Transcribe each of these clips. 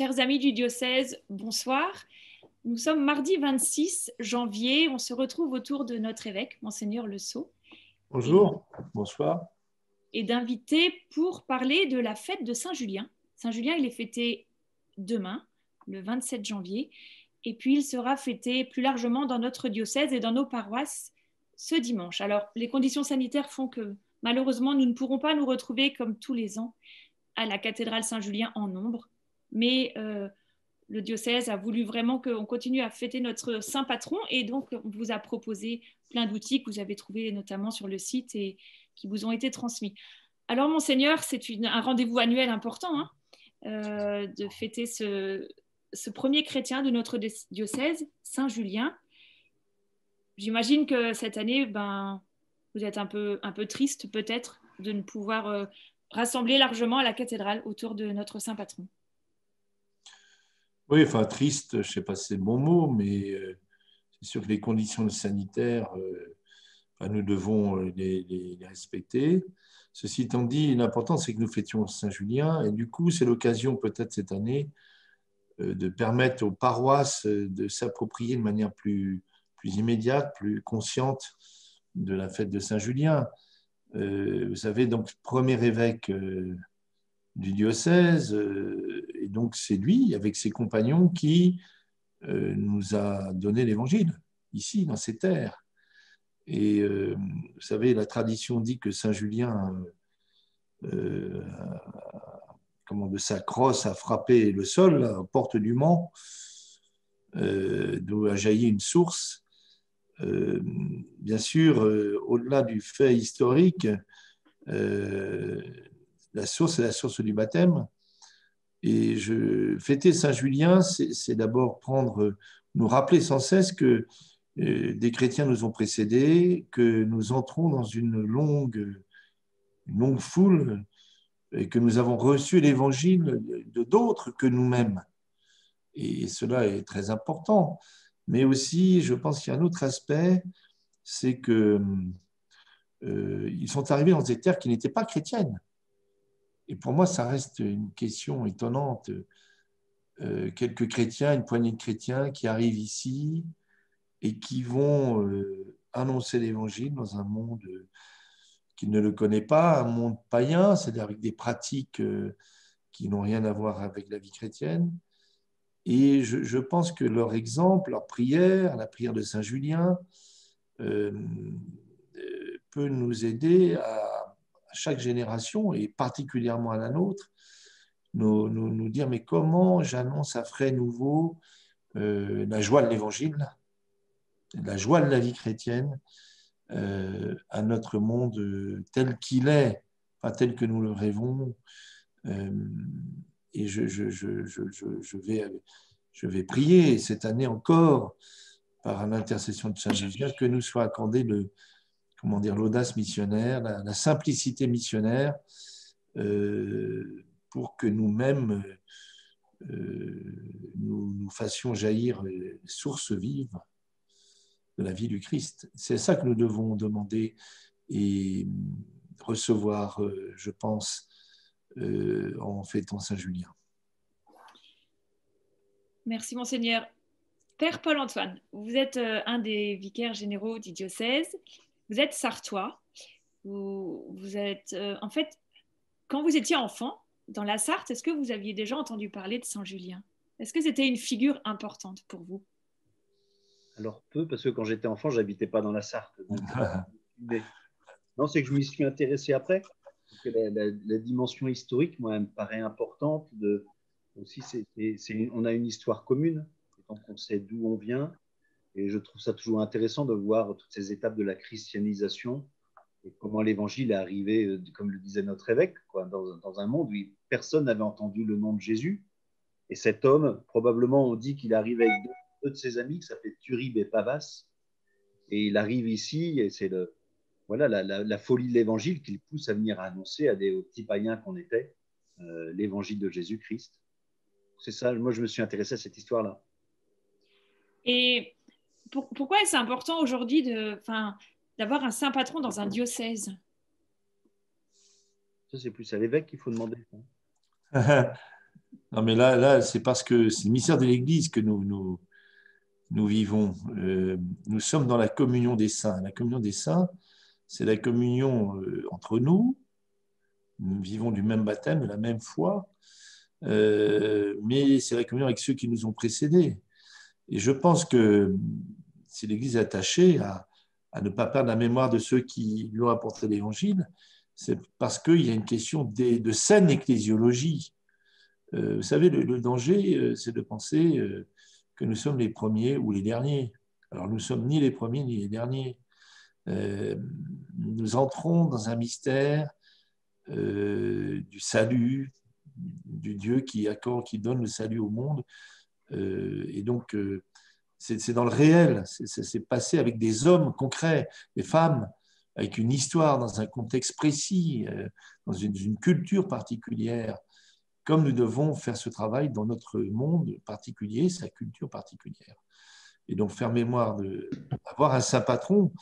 Chers amis du diocèse, bonsoir. Nous sommes mardi 26 janvier. On se retrouve autour de notre évêque, Monseigneur Le Sceau, Bonjour, bonsoir. et d'inviter pour parler de la fête de Saint-Julien. Saint-Julien, il est fêté demain, le 27 janvier, et puis il sera fêté plus largement dans notre diocèse et dans nos paroisses ce dimanche. Alors, les conditions sanitaires font que malheureusement, nous ne pourrons pas nous retrouver comme tous les ans à la cathédrale Saint-Julien en nombre, mais le diocèse a voulu vraiment qu'on continue à fêter notre saint patron et donc on vous a proposé plein d'outils que vous avez trouvés notamment sur le site et qui vous ont été transmis. Alors Monseigneur, c'est un rendez-vous annuel important de fêter ce premier chrétien de notre diocèse, Saint Julien. J'imagine que cette année, vous êtes un peu triste peut-être de ne pouvoir rassembler largement à la cathédrale autour de notre saint patron. Oui, enfin triste, je ne sais pas si c'est le bon mot, mais c'est sûr que les conditions sanitaires, nous devons les respecter. Ceci étant dit, l'important, c'est que nous fêtions Saint-Julien, et du coup, c'est l'occasion peut-être cette année de permettre aux paroisses de s'approprier de manière plus immédiate, plus consciente de la fête de Saint-Julien. Vous savez, donc, premier évêque du diocèse, et donc c'est lui, avec ses compagnons, qui nous a donné l'évangile, ici, dans ces terres. Et vous savez, la tradition dit que Saint Julien, de sa crosse, a frappé le sol, à la porte du Mans, d'où a jailli une source. Bien sûr, au-delà du fait historique, la source est la source du baptême. Et fêter Saint-Julien, c'est d'abord nous rappeler sans cesse que des chrétiens nous ont précédés, que nous entrons dans une longue foule et que nous avons reçu l'évangile de d'autres que nous-mêmes. Et cela est très important. Mais aussi, je pense qu'il y a un autre aspect, c'est qu'ils sont arrivés dans des terres qui n'étaient pas chrétiennes. Et pour moi, ça reste une question étonnante. Quelques chrétiens, une poignée de chrétiens qui arrivent ici et qui vont annoncer l'évangile dans un monde qui ne le connaît pas, un monde païen, c'est-à-dire avec des pratiques qui n'ont rien à voir avec la vie chrétienne. Et je pense que leur exemple, leur prière, la prière de Saint Julien, peut nous aider à chaque génération, et particulièrement à la nôtre, nous dire, mais comment j'annonce à frais nouveau la joie de l'Évangile, la joie de la vie chrétienne à notre monde tel qu'il est, pas tel que nous le rêvons. Et je vais prier cette année encore, par l'intercession de Saint Julien, que nous soit accordé l'audace missionnaire, la simplicité missionnaire, pour que nous-mêmes nous fassions jaillir les sources vives de la vie du Christ. C'est ça que nous devons demander et recevoir, je pense, en fêtant Saint-Julien. Merci Monseigneur. Père Paul-Antoine, vous êtes un des vicaires généraux du diocèse, vous êtes sartois, vous êtes en fait, quand vous étiez enfant, dans la Sarthe, est-ce que vous aviez déjà entendu parler de Saint Julien? Est-ce que c'était une figure importante pour vous? Alors peu, parce que quand j'étais enfant, je n'habitais pas dans la Sarthe. Donc, non, c'est que je m'y suis intéressé après. Parce que la dimension historique, moi, elle me paraît importante. Aussi, on a une histoire commune, donc on sait d'où on vient. Et je trouve ça toujours intéressant de voir toutes ces étapes de la christianisation et comment l'évangile est arrivé, comme le disait notre évêque, dans un monde où personne n'avait entendu le nom de Jésus. Et cet homme, probablement, on dit qu'il arrive avec deux de ses amis, qui s'appelaient Turib et Pavas. Et il arrive ici, et c'est la folie de l'évangile qui le pousse à venir annoncer aux petits païens qu'on était l'évangile de Jésus-Christ. C'est ça, moi je me suis intéressé à cette histoire-là. Et pourquoi est-ce important aujourd'hui d'avoir un saint patron dans un diocèse? Ça, c'est plus à l'évêque qu'il faut demander. Non, mais là c'est parce que c'est le mystère de l'Église que nous vivons. Nous sommes dans la communion des saints. La communion des saints, c'est la communion entre nous. Nous vivons du même baptême, de la même foi, mais c'est la communion avec ceux qui nous ont précédés. Et je pense que si l'Église est attachée à ne pas perdre la mémoire de ceux qui lui ont apporté l'Évangile, c'est parce qu'il y a une question de saine ecclésiologie. Vous savez, le danger, c'est de penser que nous sommes les premiers ou les derniers. Alors, nous ne sommes ni les premiers ni les derniers. Nous entrons dans un mystère du salut, du Dieu qui accorde, qui donne le salut au monde. Et donc, c'est dans le réel, c'est passé avec des hommes concrets, des femmes, avec une histoire dans un contexte précis, dans une culture particulière, comme nous devons faire ce travail dans notre monde particulier, sa culture particulière. Et donc, faire mémoire d'avoir un saint patron,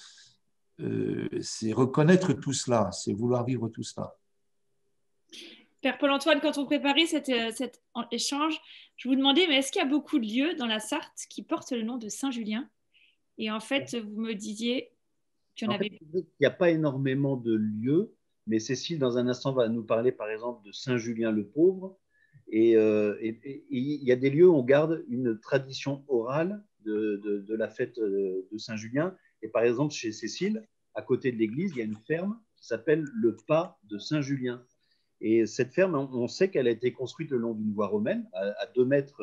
c'est reconnaître tout cela, c'est vouloir vivre tout cela. Père Paul-Antoine, quand on préparait cet échange, je vous demandais, mais est-ce qu'il y a beaucoup de lieux dans la Sarthe qui portent le nom de Saint-Julien? Et en fait, vous me disiez qu'il y en En fait, avait. il n'y a pas énormément de lieux, mais Cécile, dans un instant, va nous parler, par exemple, de Saint-Julien le Pauvre. Et il y a des lieux où on garde une tradition orale de la fête de Saint-Julien. Et par exemple, chez Cécile, à côté de l'église, il y a une ferme qui s'appelle le Pas de Saint-Julien. Et cette ferme, on sait qu'elle a été construite le long d'une voie romaine, à 2 mètres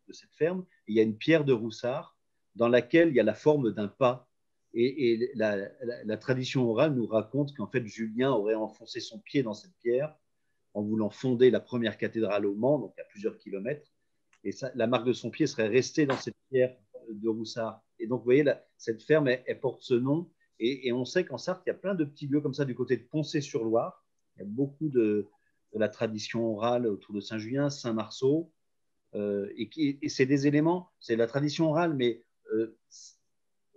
de cette ferme. Et il y a une pierre de Roussard dans laquelle il y a la forme d'un pas. Et la tradition orale nous raconte qu'en fait, Julien aurait enfoncé son pied dans cette pierre en voulant fonder la première cathédrale au Mans, donc à plusieurs kilomètres. Et ça, la marque de son pied serait restée dans cette pierre de Roussard. Et donc, vous voyez, cette ferme, elle porte ce nom. Et on sait qu'en Sarthe, il y a plein de petits lieux comme ça du côté de Poncé-sur-Loire. Il y a beaucoup de la tradition orale autour de Saint-Julien, Saint-Marceau. Et c'est des éléments, c'est la tradition orale, mais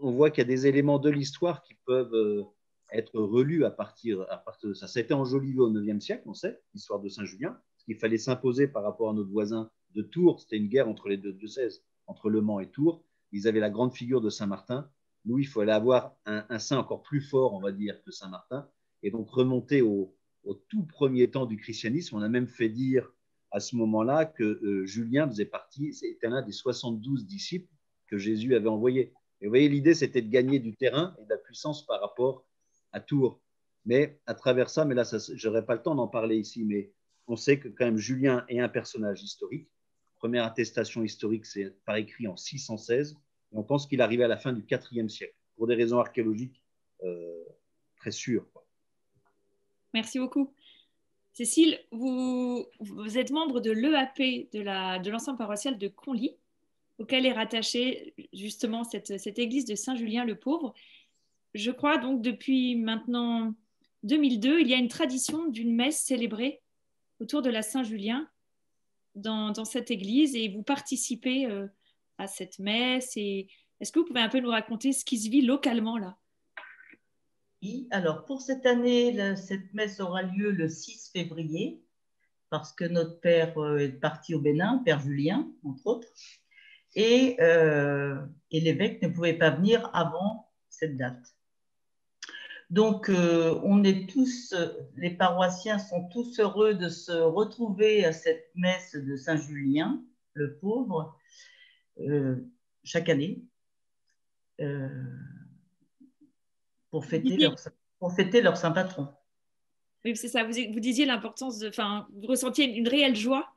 on voit qu'il y a des éléments de l'histoire qui peuvent être relus à partir de ça. C'était enjolivé au IXe siècle, on sait, l'histoire de Saint-Julien, parce qu'il fallait s'imposer par rapport à notre voisin de Tours. C'était une guerre entre les deux diocèses, entre Le Mans et Tours. Ils avaient la grande figure de Saint-Martin. Nous, il fallait avoir un saint encore plus fort, on va dire, que Saint-Martin. Et donc remonter au tout premier temps du christianisme, on a même fait dire à ce moment-là que Julien faisait partie, c'était l'un des 72 disciples que Jésus avait envoyés. Et vous voyez, l'idée, c'était de gagner du terrain et de la puissance par rapport à Tours. Mais à travers ça, mais là, je n'aurai pas le temps d'en parler ici, mais on sait que quand même Julien est un personnage historique. Première attestation historique, c'est par écrit en 616. Et on pense qu'il arrivait à la fin du IVe siècle, pour des raisons archéologiques très sûres. Merci beaucoup. Cécile, vous êtes membre de l'EAP de l'ensemble paroissial de Conly, auquel est rattachée justement cette église de Saint-Julien le Pauvre. Je crois donc depuis maintenant 2002, il y a une tradition d'une messe célébrée autour de la Saint-Julien dans cette église et vous participez à cette messe. Et est-ce que vous pouvez un peu nous raconter ce qui se vit localement là? Oui, alors pour cette année, cette messe aura lieu le 6 février parce que notre père est parti au Bénin, Père Julien, entre autres, et l'évêque ne pouvait pas venir avant cette date. Donc, on est tous, les paroissiens sont tous heureux de se retrouver à cette messe de Saint-Julien, le pauvre, chaque année, pour fêter leur saint patron. Oui, c'est ça. Vous disiez l'importance vous ressentiez une réelle joie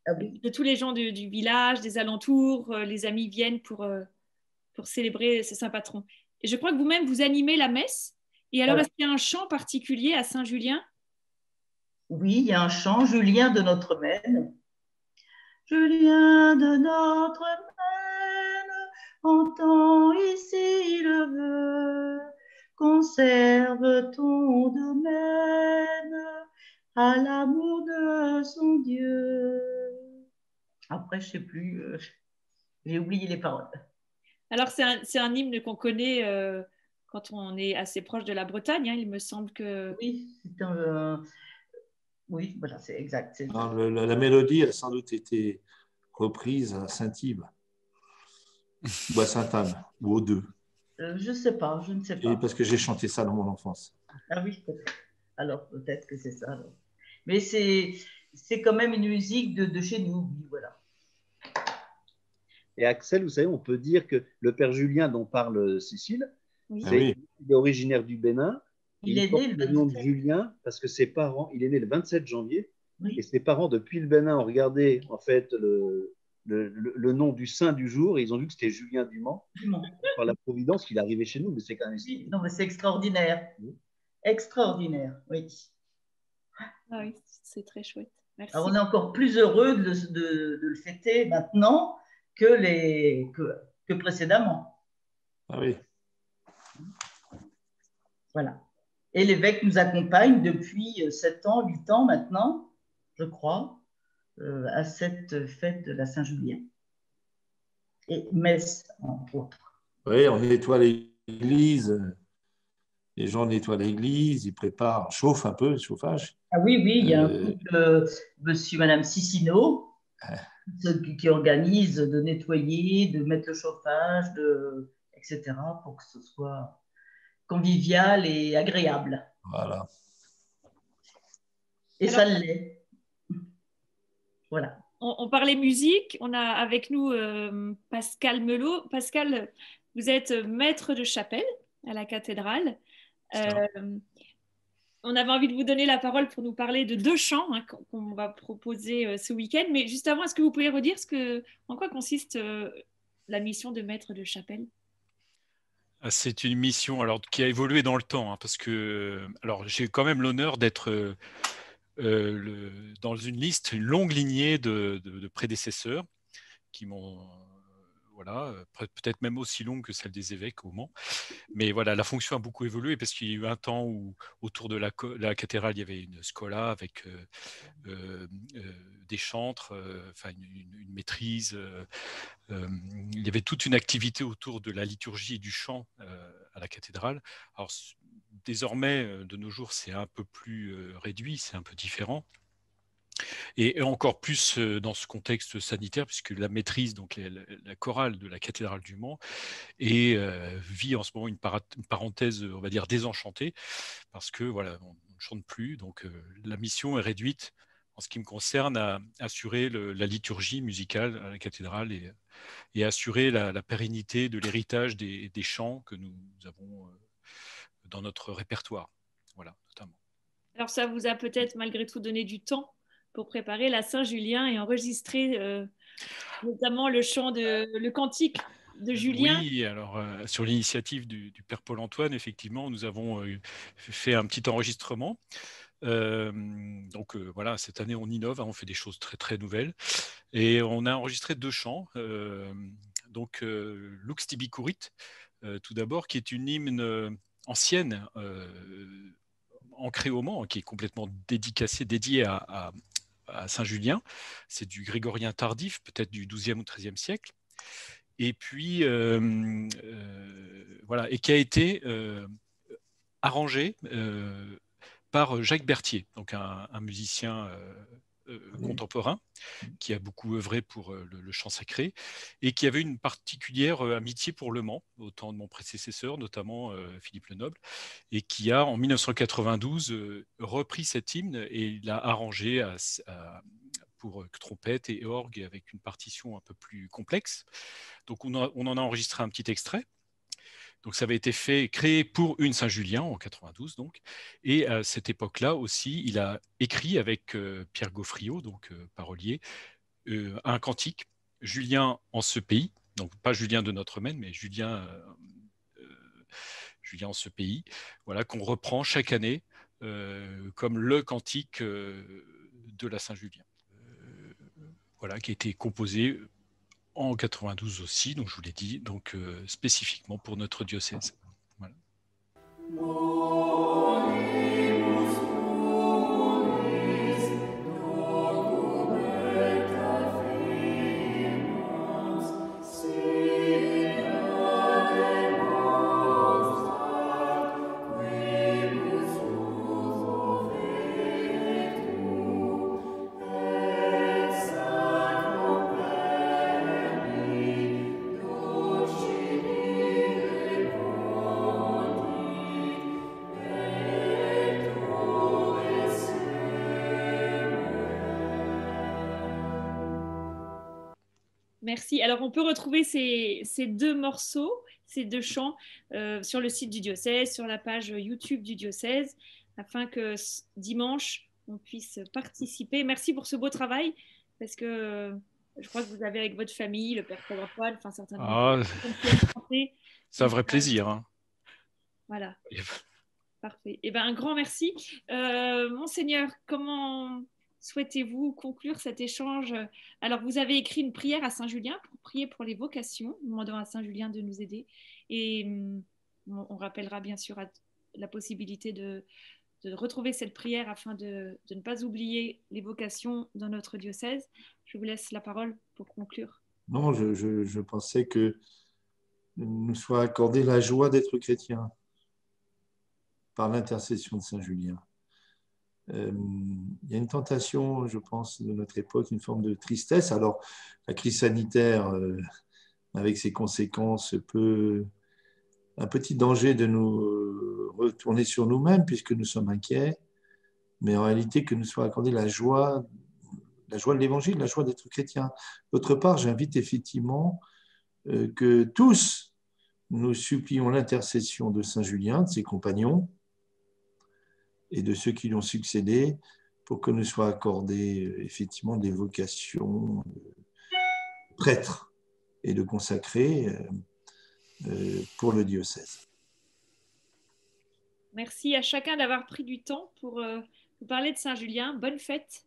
de tous les gens du village, des alentours, les amis viennent pour célébrer ce saint patron. Et je crois que vous-même, vous animez la messe. Et alors, est-ce qu'il y a un chant particulier à Saint-Julien? Oui, il y a un chant, Julien de notre Maine. Julien de notre Maine, entends ici le vœu, conserve ton domaine à l'amour de son Dieu. Après, je ne sais plus, j'ai oublié les paroles. Alors, c'est un hymne qu'on connaît quand on est assez proche de la Bretagne. Hein. Il me semble que… Oui, Oui, voilà, c'est exact. Non, la mélodie a sans doute été reprise à Saint-Yves ou à Sainte-Anne, ou aux deux. Je ne sais pas, je ne sais Et pas. parce que j'ai chanté ça dans mon enfance. Ah oui, peut-être. Alors peut-être que c'est ça. Alors. Mais c'est quand même une musique de chez nous, oui, voilà. Et Axel, vous savez, on peut dire que le père Julien dont parle Cécile, Oui. Ah oui, il est originaire du Bénin. Et Il il est porte né le le nom de 27. Julien parce que ses parents, il est né le 27 janvier, et Oui, ses parents, depuis le Bénin, ont regardé en fait le nom du saint du jour et ils ont vu que c'était Julien Dumont. du Mans. Par la providence, il est arrivé chez nous, mais c'est quand même Oui, historique. non, mais c'est extraordinaire. Extraordinaire, oui. Ah oui, c'est très chouette. Merci. Alors, on est encore plus heureux de le fêter maintenant que précédemment. ah oui. Voilà. Et l'évêque nous accompagne depuis 7 ans, 8 ans maintenant, je crois, à cette fête de la Saint-Julien. Et Metz, entre autres. Oui, on nettoie l'église, les gens nettoient l'église, ils préparent, chauffent un peu le chauffage. Ah oui, oui, il y a un Euh, couple, monsieur et madame Sissino, qui organise de nettoyer, de mettre le chauffage, etc., pour que ce soit convivial et agréable. voilà. Et Alors, ça l'est. Voilà. on parlait musique. On a avec nous Pascal Melot. Pascal, vous êtes maître de chapelle à la cathédrale. Ça. Euh, on avait envie de vous donner la parole pour nous parler de 2 chants qu'on va proposer ce week-end. Mais juste avant, est-ce que vous pouvez redire en quoi consiste la mission de maître de chapelle? C'est une mission alors, qui a évolué dans le temps, hein, parce que alors, j'ai quand même l'honneur d'être dans une longue lignée de prédécesseurs qui m'ont, voilà, peut-être même aussi longue que celle des évêques au Mans. Mais voilà, la fonction a beaucoup évolué parce qu'il y a eu un temps où autour de la cathédrale, il y avait une scola avec des chantres, enfin une maîtrise. Il y avait toute une activité autour de la liturgie et du chant à la cathédrale. Alors, désormais, de nos jours, c'est un peu plus réduit, c'est un peu différent. Et encore plus dans ce contexte sanitaire, puisque la maîtrise, donc la chorale de la cathédrale du Mans, vit en ce moment une parenthèse, on va dire, désenchantée, parce que voilà, on ne chante plus, donc la mission est réduite en ce qui me concerne à assurer la liturgie musicale à la cathédrale et assurer la pérennité de l'héritage des chants que nous avons dans notre répertoire. Voilà, notamment. Alors ça vous a peut-être malgré tout donné du temps pour préparer la Saint-Julien et enregistrer notamment le cantique de Julien. Oui, alors sur l'initiative du Père Paul-Antoine, effectivement, nous avons fait un petit enregistrement. Donc voilà, cette année on innove, hein, on fait des choses très très nouvelles. Et on a enregistré 2 chants. Donc Lux Tibi Curit, tout d'abord, qui est une hymne ancienne, ancrée au Mans, qui est complètement dédiée à Saint-Julien. C'est du grégorien tardif, peut-être du XIIe ou XIIIe siècle. Et puis, voilà, et qui a été arrangé par Jacques Berthier, donc un musicien contemporain qui a beaucoup œuvré pour le chant sacré et qui avait une particulière amitié pour Le Mans au temps de mon prédécesseur, notamment Philippe Lenoble, et qui a en 1992 repris cet hymne et l'a arrangé pour trompette et orgue avec une partition un peu plus complexe. Donc on en a enregistré un petit extrait. Donc ça avait été créé pour une Saint-Julien en 92 donc, et à cette époque-là aussi, il a écrit avec Pierre Gaufriot, donc parolier, un cantique, Julien en ce pays, donc pas Julien de Notre-Maine, mais Julien en ce pays, voilà, qu'on reprend chaque année comme le cantique de la Saint-Julien, voilà, qui a été composé en 92 aussi, donc je vous l'ai dit, donc spécifiquement pour notre diocèse. Voilà. Merci. Alors, on peut retrouver ces deux morceaux, ces deux chants sur le site du diocèse, sur la page YouTube du diocèse, afin que dimanche, on puisse participer. Merci pour ce beau travail, parce que je crois que vous avez avec votre famille, le Père Paul Antoine, enfin certainement. Ah, c'est un vrai plaisir. Hein. Voilà. Parfait. Eh ben, un grand merci. Monseigneur, comment souhaitez-vous conclure cet échange? Alors, vous avez écrit une prière à Saint-Julien pour prier pour les vocations, demandant à Saint-Julien de nous aider. Et on rappellera bien sûr la possibilité de retrouver cette prière afin de ne pas oublier les vocations dans notre diocèse. Je vous laisse la parole pour conclure. Non, je pensais que nous soit accordée la joie d'être chrétien par l'intercession de Saint Julien. Il y a une tentation, je pense, de notre époque, une forme de tristesse. Alors, la crise sanitaire, avec ses conséquences, peut un petit danger de nous retourner sur nous-mêmes, puisque nous sommes inquiets, mais en réalité, que nous soit accordée la joie de l'Évangile, la joie d'être chrétien. D'autre part, j'invite effectivement que tous, nous supplions l'intercession de Saint Julien, de ses compagnons, et de ceux qui lui ont succédé, pour que nous soient accordées effectivement des vocations prêtres et de consacrés pour le diocèse. Merci à chacun d'avoir pris du temps pour nous parler de Saint-Julien. Bonne fête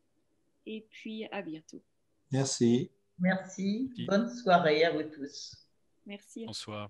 et puis à bientôt. Merci. Merci. Bonne soirée à vous tous. Merci. Bonsoir.